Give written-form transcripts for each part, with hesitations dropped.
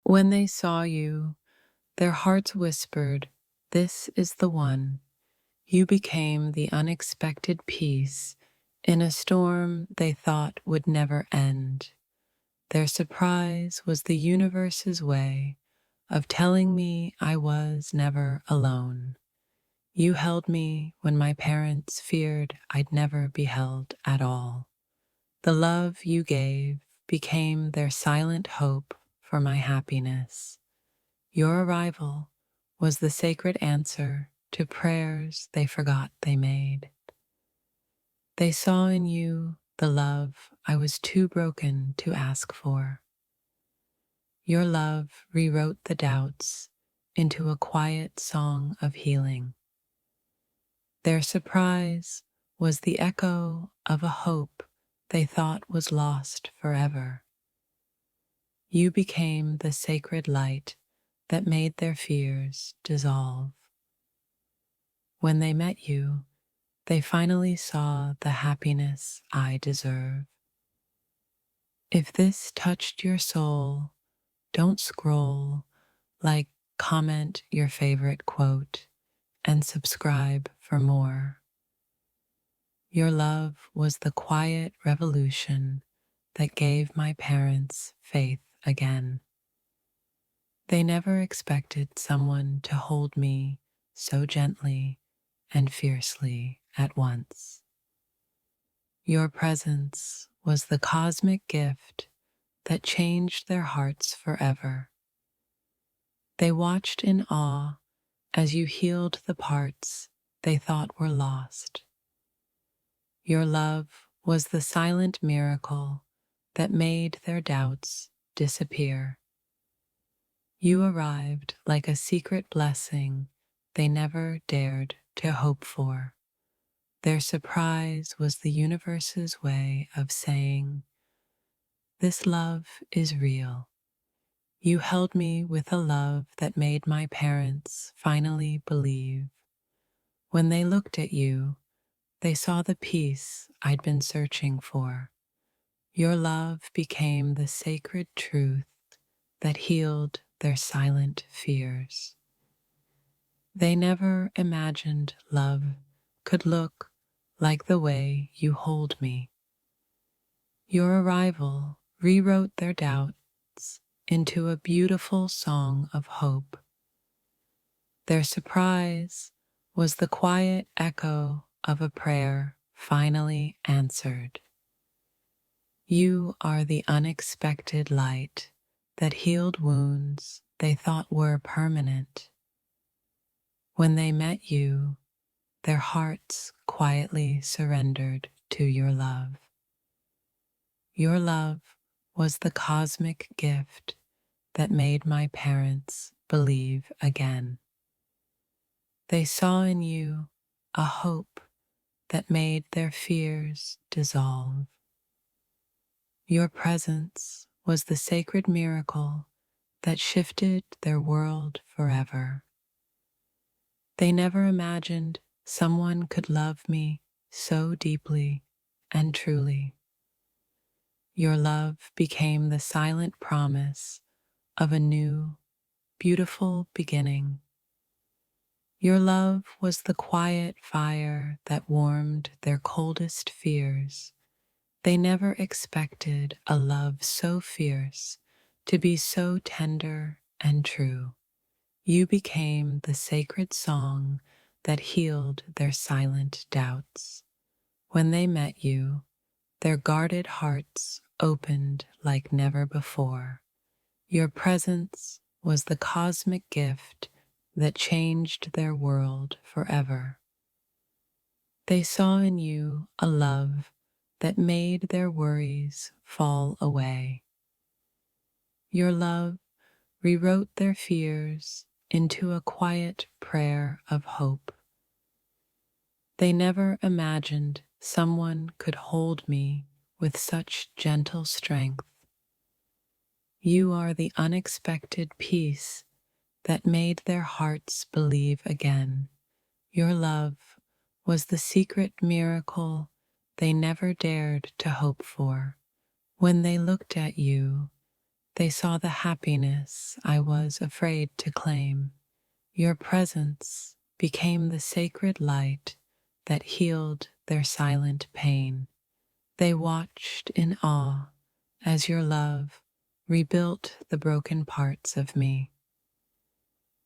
When they saw you, their hearts whispered, "This is the one." You became the unexpected peace in a storm they thought would never end. Their surprise was the universe's way of telling me I was never alone. You held me when my parents feared I'd never be held at all. The love you gave became their silent hope for my happiness. Your arrival was the sacred answer to prayers they forgot they made. They saw in you the love I was too broken to ask for. Your love rewrote the doubts into a quiet song of healing. Their surprise was the echo of a hope they thought was lost forever. You became the sacred light that made their fears dissolve. When they met you, they finally saw the happiness I deserve. If this touched your soul, don't scroll, like, comment your favorite quote, and subscribe for more. Your love was the quiet revolution that gave my parents faith again. They never expected someone to hold me so gently and fiercely at once. Your presence was the cosmic gift that changed their hearts forever. They watched in awe as you healed the parts they thought were lost. Your love was the silent miracle that made their doubts disappear. You arrived like a secret blessing they never dared to hope for. Their surprise was the universe's way of saying, "This love is real." You held me with a love that made my parents finally believe. When they looked at you, they saw the peace I'd been searching for. Your love became the sacred truth that healed their silent fears. They never imagined love could look like the way you hold me. Your arrival rewrote their doubts into a beautiful song of hope. Their surprise was the quiet echo of a prayer finally answered. You are the unexpected light that healed wounds they thought were permanent. When they met you, their hearts quietly surrendered to your love. Your love was the cosmic gift that made my parents believe again. They saw in you a hope that made their fears dissolve. Your presence was the sacred miracle that shifted their world forever. They never imagined someone could love me so deeply and truly. Your love became the silent promise of a new, beautiful beginning. Your love was the quiet fire that warmed their coldest fears. They never expected a love so fierce to be so tender and true. You became the sacred song that healed their silent doubts. When they met you, their guarded hearts opened like never before. Your presence was the cosmic gift that changed their world forever. They saw in you a love that made their worries fall away. Your love rewrote their fears into a quiet prayer of hope. They never imagined someone could hold me with such gentle strength. You are the unexpected peace that made their hearts believe again. Your love was the secret miracle they never dared to hope for. When they looked at you, They saw the happiness I was afraid to claim. Your presence became the sacred light that healed their silent pain. They watched in awe as your love rebuilt the broken parts of me.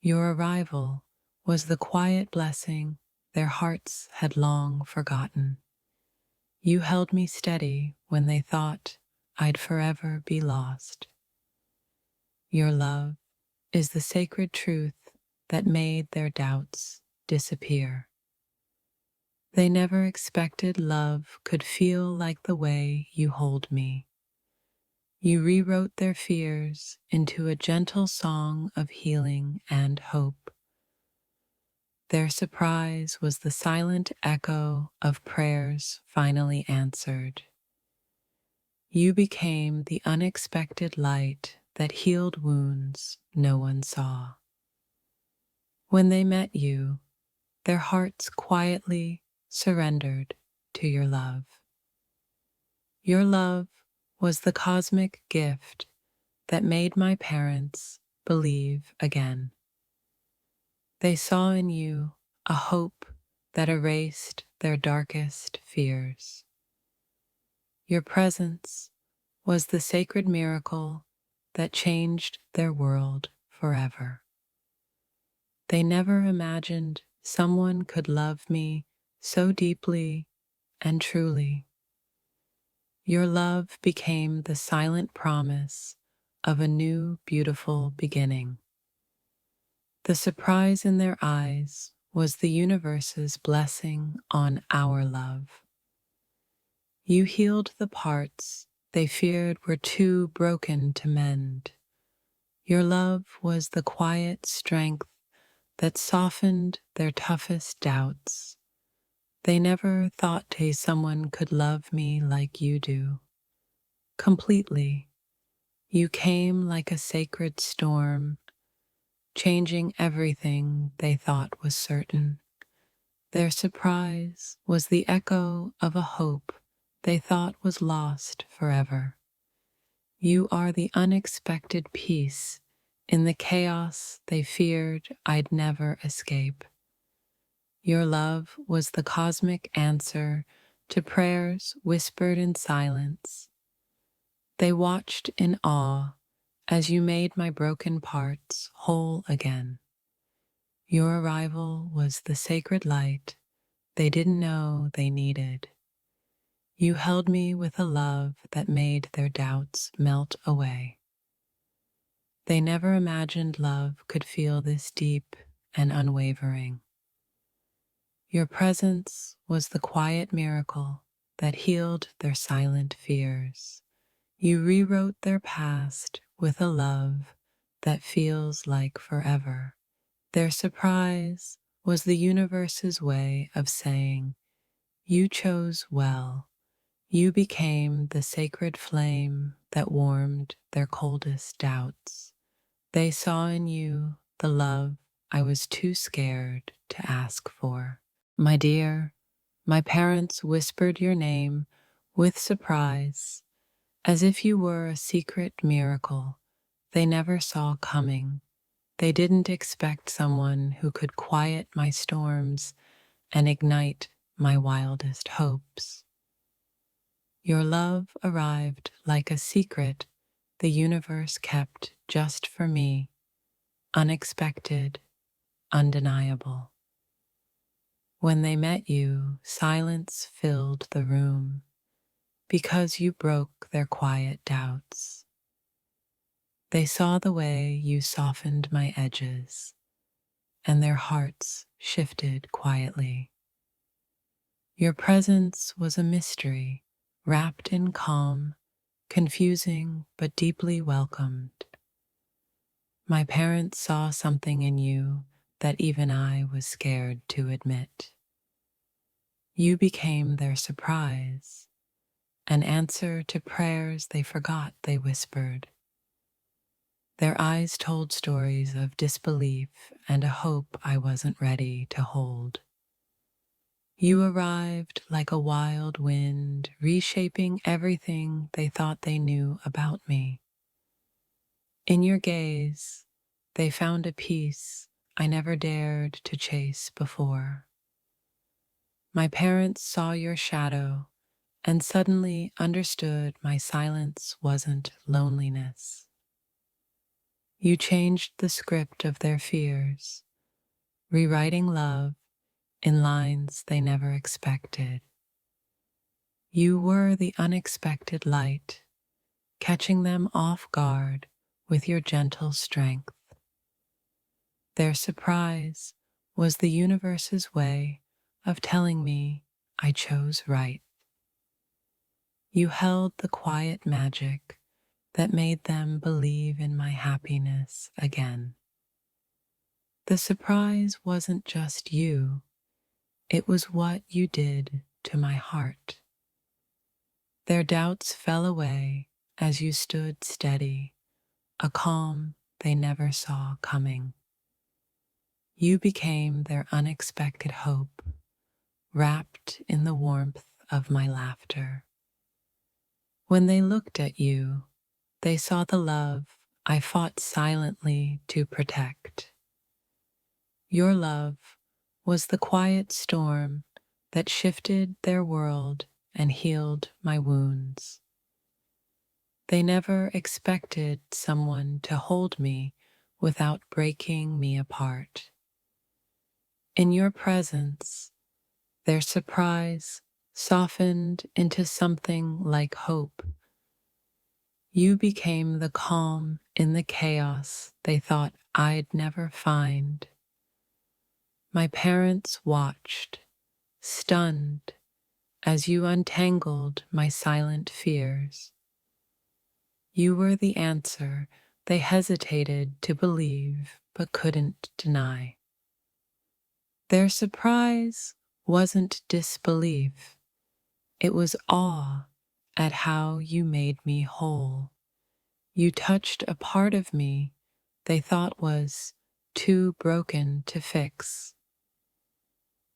Your arrival was the quiet blessing their hearts had long forgotten. You held me steady when they thought I'd forever be lost. Your love is the sacred truth that made their doubts disappear. They never expected love could feel like the way you hold me. You rewrote their fears into a gentle song of healing and hope. Their surprise was the silent echo of prayers finally answered. You became the unexpected light that healed wounds no one saw. When they met you, their hearts quietly surrendered to your love. Your love was the cosmic gift that made my parents believe again. They saw in you a hope that erased their darkest fears. Your presence was the sacred miracle that changed their world forever. They never imagined someone could love me so deeply and truly. Your love became the silent promise of a new, beautiful beginning. The surprise in their eyes was the universe's blessing on our love. You healed the parts they feared were too broken to mend. Your love was the quiet strength that softened their toughest doubts. They never thought someone could love me like you do. Completely, you came like a sacred storm, changing everything they thought was certain. Their surprise was the echo of a hope they thought was lost forever. You are the unexpected peace in the chaos they feared I'd never escape. Your love was the cosmic answer to prayers whispered in silence. They watched in awe as you made my broken parts whole again. Your arrival was the sacred light they didn't know they needed. You held me with a love that made their doubts melt away. They never imagined love could feel this deep and unwavering. Your presence was the quiet miracle that healed their silent fears. You rewrote their past with a love that feels like forever. Their surprise was the universe's way of saying, "You chose well." You became the sacred flame that warmed their coldest doubts. They saw in you the love I was too scared to ask for. My dear, my parents whispered your name with surprise, as if you were a secret miracle they never saw coming. They didn't expect someone who could quiet my storms and ignite my wildest hopes. Your love arrived like a secret the universe kept just for me, unexpected, undeniable. When they met you, silence filled the room because you broke their quiet doubts. They saw the way you softened my edges, and their hearts shifted quietly. Your presence was a mystery, wrapped in calm, confusing but deeply welcomed. My parents saw something in you that even I was scared to admit. You became their surprise, an answer to prayers they forgot they whispered. Their eyes told stories of disbelief and a hope I wasn't ready to hold. You arrived like a wild wind, reshaping everything they thought they knew about me. In your gaze, they found a peace I never dared to chase before. My parents saw your shadow and suddenly understood my silence wasn't loneliness. You changed the script of their fears, rewriting love in lines they never expected. You were the unexpected light, catching them off guard with your gentle strength. Their surprise was the universe's way of telling me I chose right. You held the quiet magic that made them believe in my happiness again. The surprise wasn't just you, it was what you did to my heart. Their doubts fell away as you stood steady, a calm they never saw coming. You became their unexpected hope, wrapped in the warmth of my laughter. When they looked at you, they saw the love I fought silently to protect. Your love was the quiet storm that shifted their world and healed my wounds. They never expected someone to hold me without breaking me apart. In your presence, their surprise softened into something like hope. You became the calm in the chaos they thought I'd never find. My parents watched, stunned, as you untangled my silent fears. You were the answer they hesitated to believe but couldn't deny. Their surprise wasn't disbelief, it was awe at how you made me whole. You touched a part of me they thought was too broken to fix.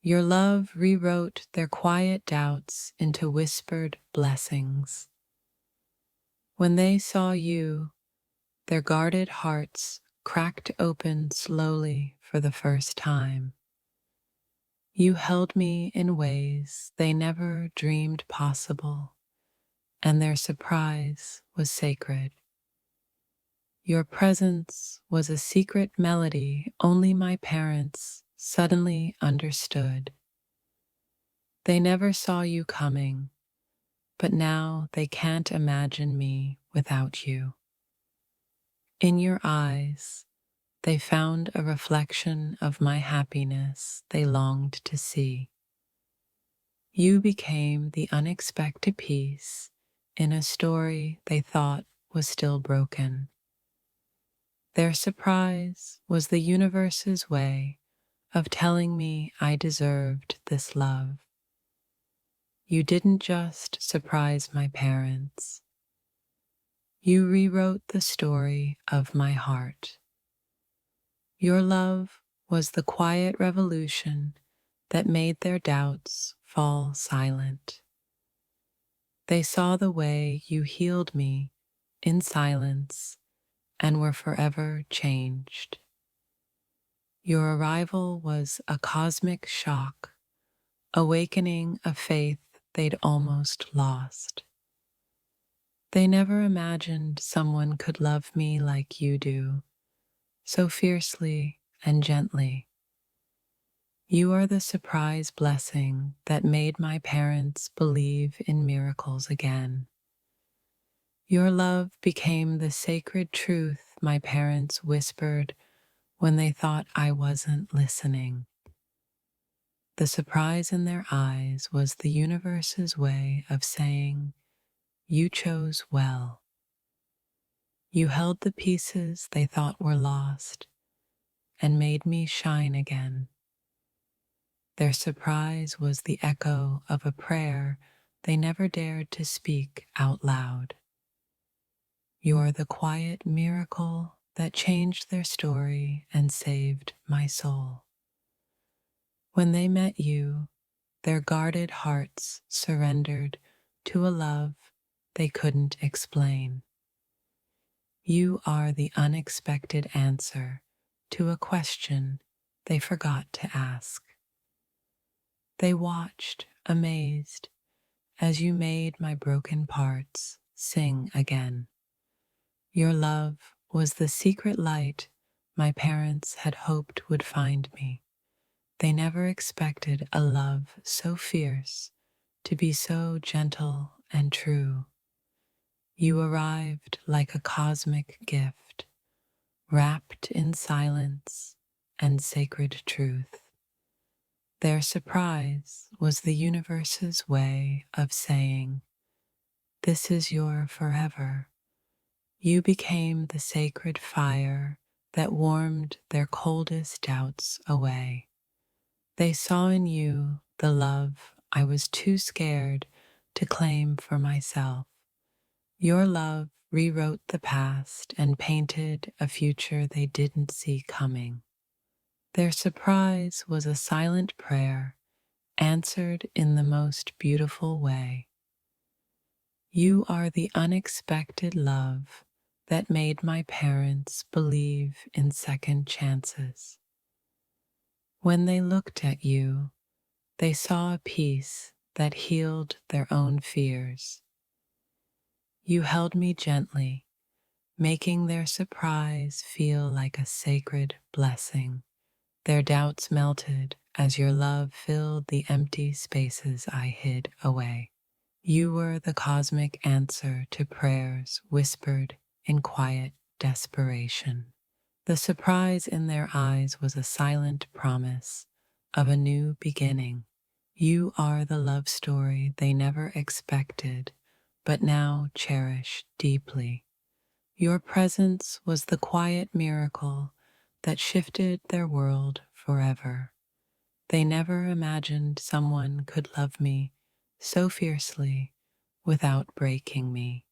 Your love rewrote their quiet doubts into whispered blessings. When they saw you, their guarded hearts cracked open slowly for the first time. You held me in ways they never dreamed possible, and their surprise was sacred. Your presence was a secret melody only my parents suddenly understood. They never saw you coming, but now they can't imagine me without you. In your eyes, they found a reflection of my happiness they longed to see. You became the unexpected piece in a story they thought was still broken. Their surprise was the universe's way of telling me I deserved this love. You didn't just surprise my parents. You rewrote the story of my heart. Your love was the quiet revolution that made their doubts fall silent. They saw the way you healed me in silence and were forever changed. Your arrival was a cosmic shock, awakening a faith they'd almost lost. They never imagined someone could love me like you do, so fiercely and gently. You are the surprise blessing that made my parents believe in miracles again. Your love became the sacred truth my parents whispered when they thought I wasn't listening. The surprise in their eyes was the universe's way of saying, "You chose well." You held the pieces they thought were lost and made me shine again. Their surprise was the echo of a prayer they never dared to speak out loud. You are the quiet miracle that changed their story and saved my soul. When they met you, their guarded hearts surrendered to a love they couldn't explain. You are the unexpected answer to a question they forgot to ask. They watched, amazed, as you made my broken parts sing again. Your love was the secret light my parents had hoped would find me. They never expected a love so fierce to be so gentle and true. You arrived like a cosmic gift, wrapped in silence and sacred truth. Their surprise was the universe's way of saying, "This is your forever." You became the sacred fire that warmed their coldest doubts away. They saw in you the love I was too scared to claim for myself. Your love rewrote the past and painted a future they didn't see coming. Their surprise was a silent prayer answered in the most beautiful way. You are the unexpected love that made my parents believe in second chances. When they looked at you, they saw a peace that healed their own fears. You held me gently, making their surprise feel like a sacred blessing. Their doubts melted as your love filled the empty spaces I hid away. You were the cosmic answer to prayers whispered in quiet desperation. The surprise in their eyes was a silent promise of a new beginning. You are the love story they never expected, but now cherish deeply. Your presence was the quiet miracle that shifted their world forever. They never imagined someone could love me so fiercely without breaking me.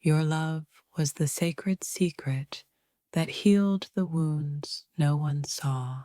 Your love was the sacred secret that healed the wounds no one saw.